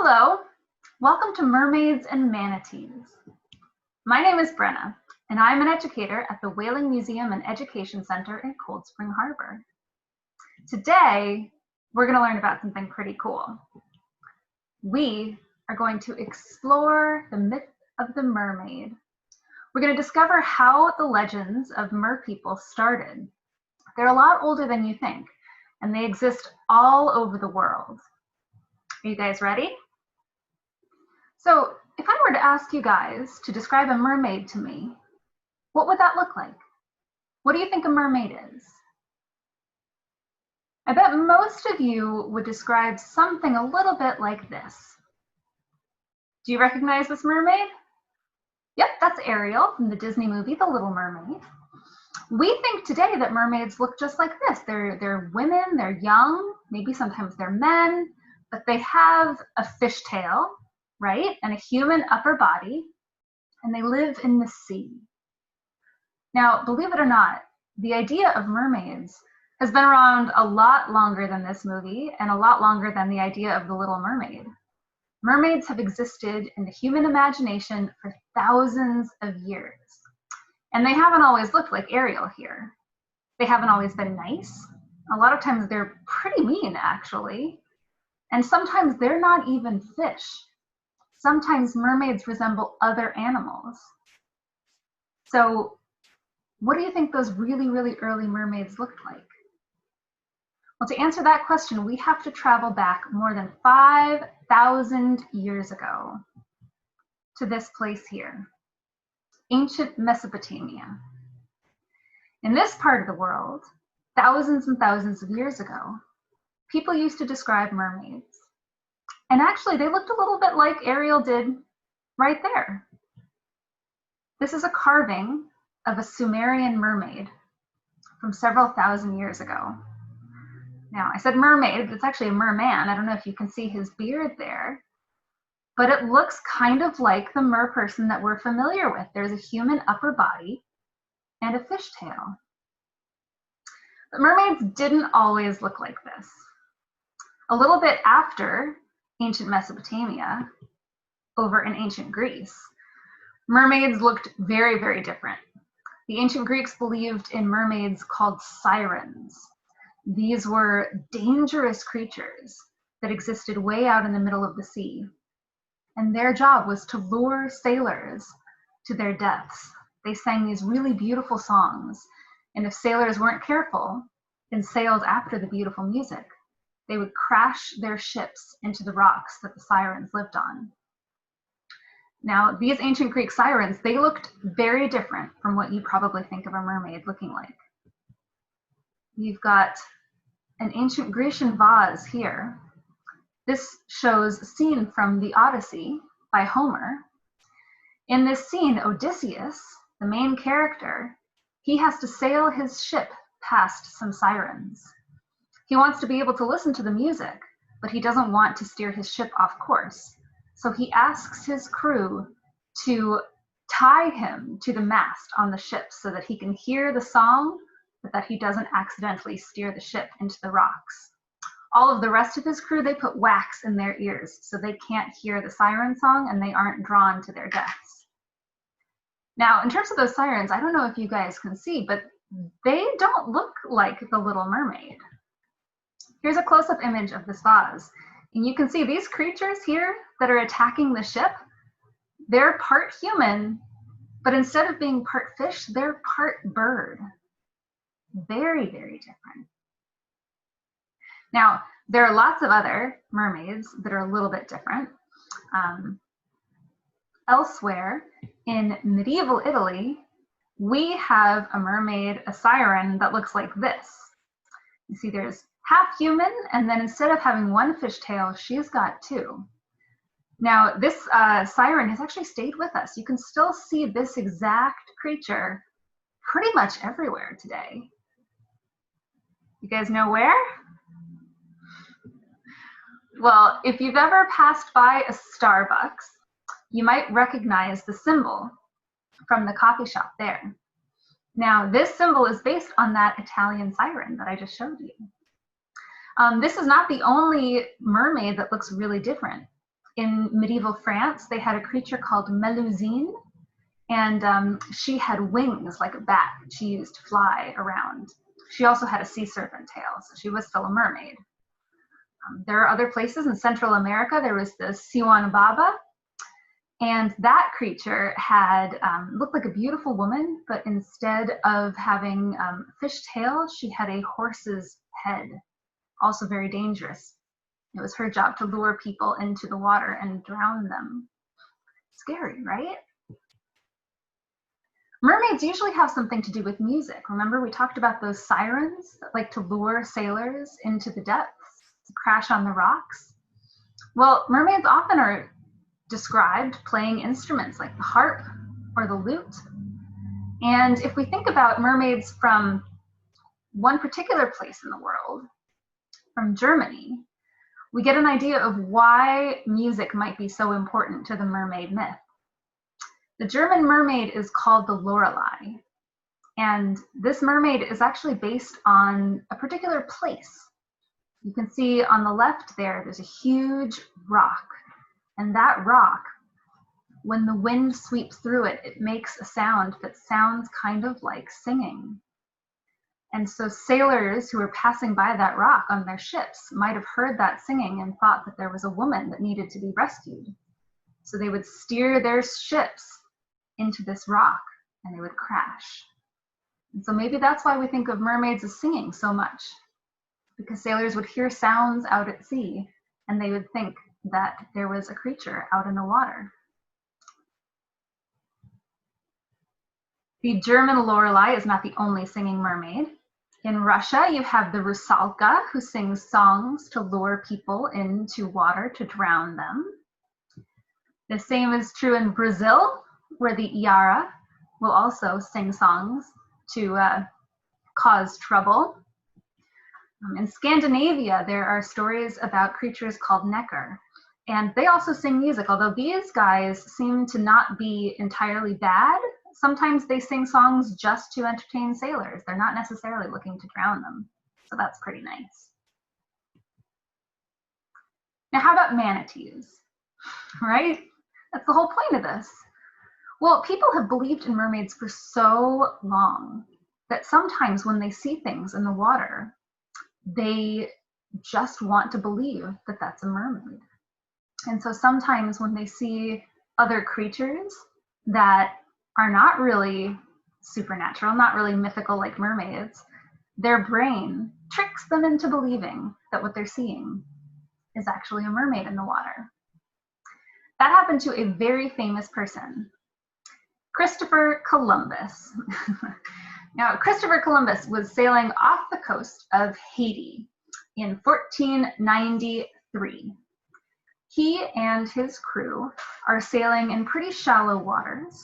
Hello, welcome to Mermaids and Manatees. My name is Brenna, and I'm an educator at the Whaling Museum and Education Center in Cold Spring Harbor. Today, we're going to learn about something pretty cool. We are going to explore the myth of the mermaid. We're going to discover how the legends of merpeople started. They're a lot older than you think, and they exist all over the world. Are you guys ready? So if I were to ask you guys to describe a mermaid to me, what would that look like? What do you think a mermaid is? I bet most of you would describe something a little bit like this. Do you recognize this mermaid? Yep, that's Ariel from the Disney movie, The Little Mermaid. We think today that mermaids look just like this. They're women, they're young, maybe sometimes they're men, but they have a fishtail, right? And a human upper body, and they live in the sea. Now, believe it or not, the idea of mermaids has been around a lot longer than this movie and a lot longer than the idea of the Little Mermaid. Mermaids have existed in the human imagination for thousands of years. And they haven't always looked like Ariel here. They haven't always been nice. A lot of times they're pretty mean, actually. And sometimes they're not even fish. Sometimes mermaids resemble other animals. So what do you think those really, really early mermaids looked like? Well, to answer that question, we have to travel back more than 5,000 years ago to this place here, ancient Mesopotamia. In this part of the world, thousands and thousands of years ago, people used to describe mermaids. And actually, they looked a little bit like Ariel did right there. This is a carving of a Sumerian mermaid from several thousand years ago. Now, I said mermaid, but it's actually a merman. I don't know if you can see his beard there, but it looks kind of like the merperson that we're familiar with. There's a human upper body and a fishtail. But mermaids didn't always look like this. A little bit after ancient Mesopotamia, over in ancient Greece, mermaids looked very, very different. The ancient Greeks believed in mermaids called sirens. These were dangerous creatures that existed way out in the middle of the sea. And their job was to lure sailors to their deaths. They sang these really beautiful songs. And if sailors weren't careful and sailed after the beautiful music, they would crash their ships into the rocks that the sirens lived on. Now, these ancient Greek sirens, they looked very different from what you probably think of a mermaid looking like. You've got an ancient Grecian vase here. This shows a scene from the Odyssey by Homer. In this scene, Odysseus, the main character, he has to sail his ship past some sirens. He wants to be able to listen to the music, but he doesn't want to steer his ship off course. So he asks his crew to tie him to the mast on the ship so that he can hear the song, but that he doesn't accidentally steer the ship into the rocks. All of the rest of his crew, they put wax in their ears so they can't hear the siren song and they aren't drawn to their deaths. Now, in terms of those sirens, I don't know if you guys can see, but they don't look like the Little Mermaid. Here's a close-up image of this vase. And you can see these creatures here that are attacking the ship, they're part human, but instead of being part fish, they're part bird. Very, very different. Now, there are lots of other mermaids that are a little bit different. Elsewhere in medieval Italy, we have a mermaid, a siren, that looks like this. You see there's half human, and then instead of having one fishtail, she's got two. Now, this siren has actually stayed with us. You can still see this exact creature pretty much everywhere today. You guys know where? Well, if you've ever passed by a Starbucks, you might recognize the symbol from the coffee shop there. Now, this symbol is based on that Italian siren that I just showed you. This is not the only mermaid that looks really different. in medieval France, they had a creature called Melusine, and she had wings like a bat that she used to fly around. She also had a sea serpent tail, so she was still a mermaid. There are other places in Central America. There was the Siwanababa, and that creature had looked like a beautiful woman, but instead of having a fish tail, she had a horse's head, also very dangerous. It was her job to lure people into the water and drown them. Scary, right? Mermaids usually have something to do with music. Remember, we talked about those sirens that like to lure sailors into the depths, to crash on the rocks. Well, mermaids often are described playing instruments like the harp or the lute. And if we think about mermaids from one particular place in the world, from Germany, we get an idea of why music might be so important to the mermaid myth. The German mermaid is called the Lorelei, and this mermaid is actually based on a particular place. You can see on the left there's a huge rock, and that rock, when the wind sweeps through it, it makes a sound that sounds kind of like singing. And so sailors who were passing by that rock on their ships might have heard that singing and thought that there was a woman that needed to be rescued. So they would steer their ships into this rock and they would crash. And so maybe that's why we think of mermaids as singing so much, because sailors would hear sounds out at sea and they would think that there was a creature out in the water. The German Lorelei is not the only singing mermaid. In Russia, you have the Rusalka, who sings songs to lure people into water to drown them. The same is true in Brazil, where the Iara will also sing songs to cause trouble. In Scandinavia, there are stories about creatures called Neckar, and they also sing music, although these guys seem to not be entirely bad. Sometimes they sing songs just to entertain sailors. They're not necessarily looking to drown them, so that's pretty nice. Now, how about manatees, right? That's the whole point of this. Well, people have believed in mermaids for so long that sometimes when they see things in the water, they just want to believe that that's a mermaid. And so sometimes when they see other creatures that are not really supernatural, not really mythical like mermaids, their brain tricks them into believing that what they're seeing is actually a mermaid in the water. That happened to a very famous person, Christopher Columbus. Now, Christopher Columbus was sailing off the coast of Haiti in 1493. He and his crew are sailing in pretty shallow waters,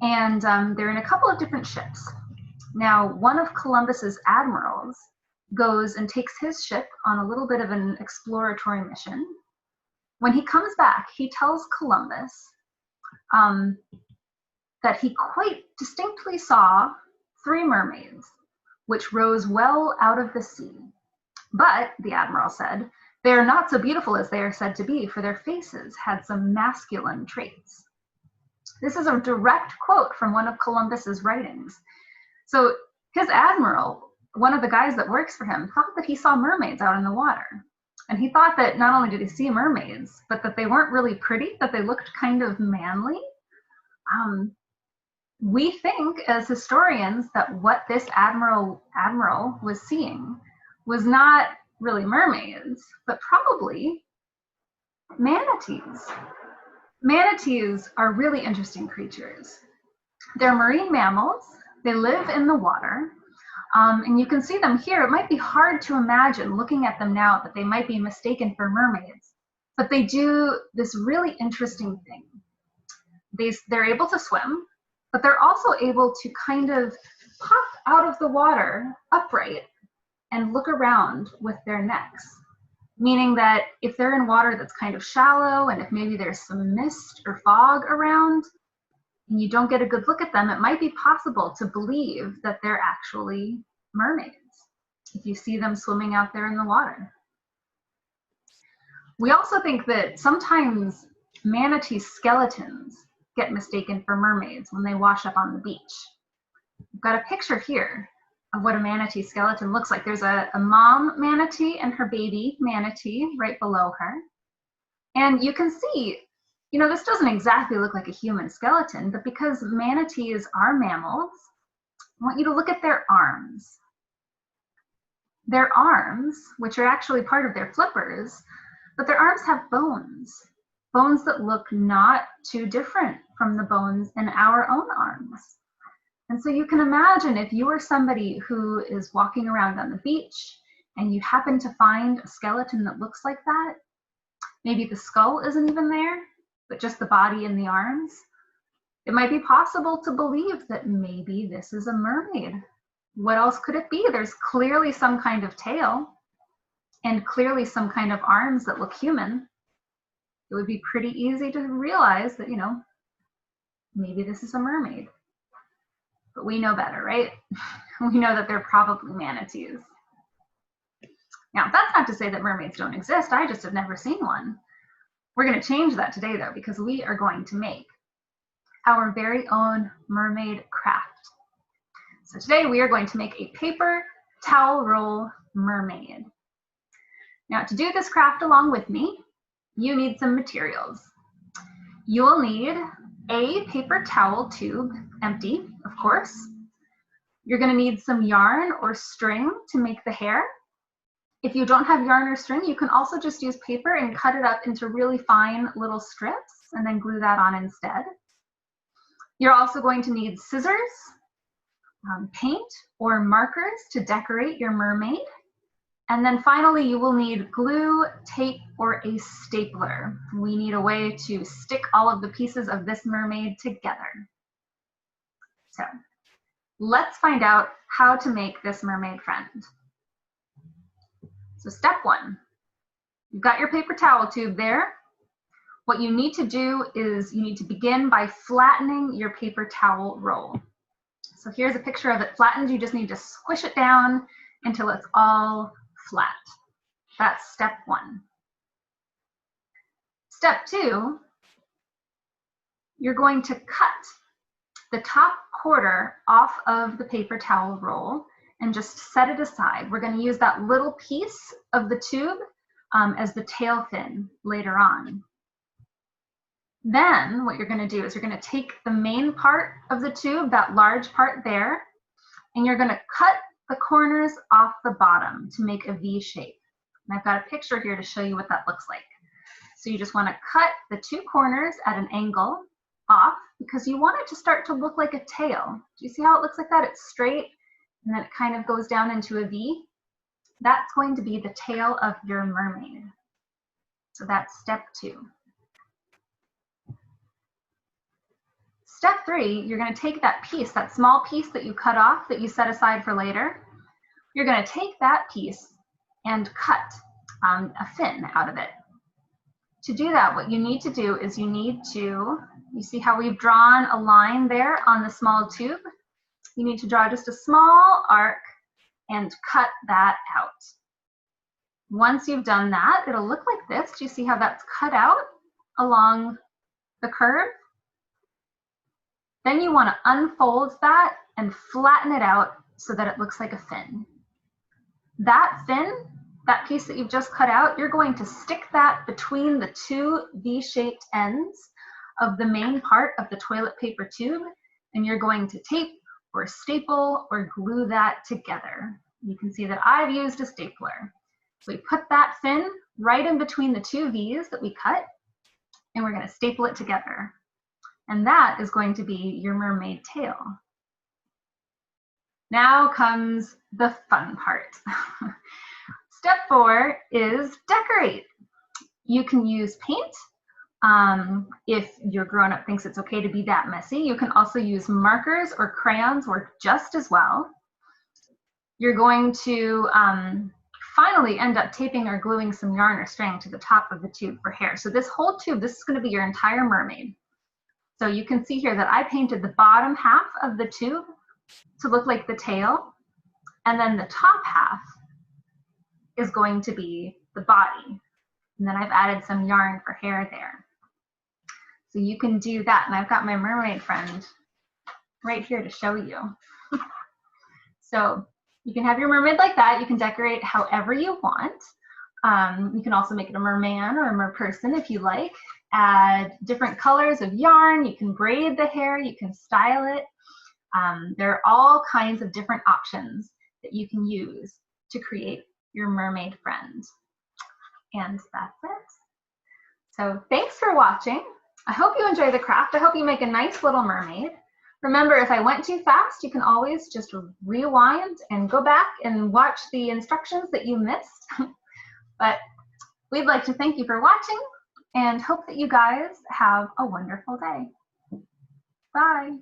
and they're in a couple of different ships. Now, one of Columbus's admirals goes and takes his ship on a little bit of an exploratory mission. When he comes back, he tells Columbus that he quite distinctly saw 3 mermaids, which rose well out of the sea. But, the admiral said, they are not so beautiful as they are said to be, for their faces had some masculine traits. This is a direct quote from one of Columbus's writings. So his admiral, one of the guys that works for him, thought that he saw mermaids out in the water. And he thought that not only did he see mermaids, but that they weren't really pretty, that they looked kind of manly. We think as historians that what this admiral was seeing was not really mermaids, but probably manatees. Manatees are really interesting creatures. They're marine mammals. They live in the water. And you can see them here. It might be hard to imagine looking at them now that they might be mistaken for mermaids, but they do this really interesting thing. They're able to swim, but they're also able to kind of pop out of the water upright and look around with their necks, meaning that if they're in water that's kind of shallow and if maybe there's some mist or fog around and you don't get a good look at them, it might be possible to believe that they're actually mermaids if you see them swimming out there in the water. We also think that sometimes manatee skeletons get mistaken for mermaids when they wash up on the beach. We've got a picture here of what a manatee skeleton looks like. There's a mom manatee and her baby manatee right below her. And you can see, you know, this doesn't exactly look like a human skeleton, but because manatees are mammals, I want you to look at their arms. Their arms, which are actually part of their flippers, but their arms have bones, bones that look not too different from the bones in our own arms. And so you can imagine if you are somebody who is walking around on the beach and you happen to find a skeleton that looks like that, maybe the skull isn't even there, but just the body and the arms, it might be possible to believe that maybe this is a mermaid. What else could it be? There's clearly some kind of tail and clearly some kind of arms that look human. It would be pretty easy to realize that, you know, maybe this is a mermaid. But we know better, right? We know that they're probably manatees. Now, that's not to say that mermaids don't exist. I just have never seen one. We're going to change that today, though, because we are going to make our very own mermaid craft. So today we are going to make a paper towel roll mermaid. Now, to do this craft along with me, you need some materials. You will need a paper towel tube, empty, of course. You're going to need some yarn or string to make the hair. If you don't have yarn or string, you can also just use paper and cut it up into really fine little strips and then glue that on instead. You're also going to need scissors, paint or markers to decorate your mermaid. And then finally, you will need glue, tape, or a stapler. We need a way to stick all of the pieces of this mermaid together. So let's find out how to make this mermaid friend. So step one, you've got your paper towel tube there. What you need to do is you need to begin by flattening your paper towel roll. So here's a picture of it flattened. You just need to squish it down until it's all flat. That's step one. Step two, you're going to cut the top quarter off of the paper towel roll and just set it aside. We're going to use that little piece of the tube as the tail fin later on. Then what you're going to do is you're going to take the main part of the tube, that large part there, and you're going to cut the corners off the bottom to make a V shape. And I've got a picture here to show you what that looks like. So you just want to cut the two corners at an angle off because you want it to start to look like a tail. Do you see how it looks like that? It's straight and then it kind of goes down into a V. That's going to be the tail of your mermaid. So that's step two. Step three, you're going to take that piece, that small piece that you cut off that you set aside for later. You're going to take that piece and cut a fin out of it. To do that, what you need to do is you see how we've drawn a line there on the small tube? You need to draw just a small arc and cut that out. Once you've done that, it'll look like this. Do you see how that's cut out along the curve? Then you want to unfold that and flatten it out so that it looks like a fin. That fin, that piece that you've just cut out, you're going to stick that between the two V-shaped ends of the main part of the toilet paper tube, and you're going to tape or staple or glue that together. You can see that I've used a stapler. So we put that fin right in between the two V's that we cut, and we're going to staple it together. And that is going to be your mermaid tail. Now comes the fun part. Step four is decorate. You can use paint. If your grown-up thinks it's okay to be that messy, you can also use markers or crayons, work just as well. You're going to finally end up taping or gluing some yarn or string to the top of the tube for hair. So this whole tube, this is going to be your entire mermaid. So you can see here that I painted the bottom half of the tube to look like the tail, and then the top half is going to be the body. And then I've added some yarn for hair there. So you can do that. And I've got my mermaid friend right here to show you. So you can have your mermaid like that. You can decorate however you want. You can also make it a merman or a merperson if you like. Add different colors of yarn. You can braid the hair. You can style it. There are all kinds of different options that you can use to create your mermaid friend. And that's it. So thanks for watching. I hope you enjoy the craft. I hope you make a nice little mermaid. Remember, if I went too fast, you can always just rewind and go back and watch the instructions that you missed. But we'd like to thank you for watching and hope that you guys have a wonderful day. Bye.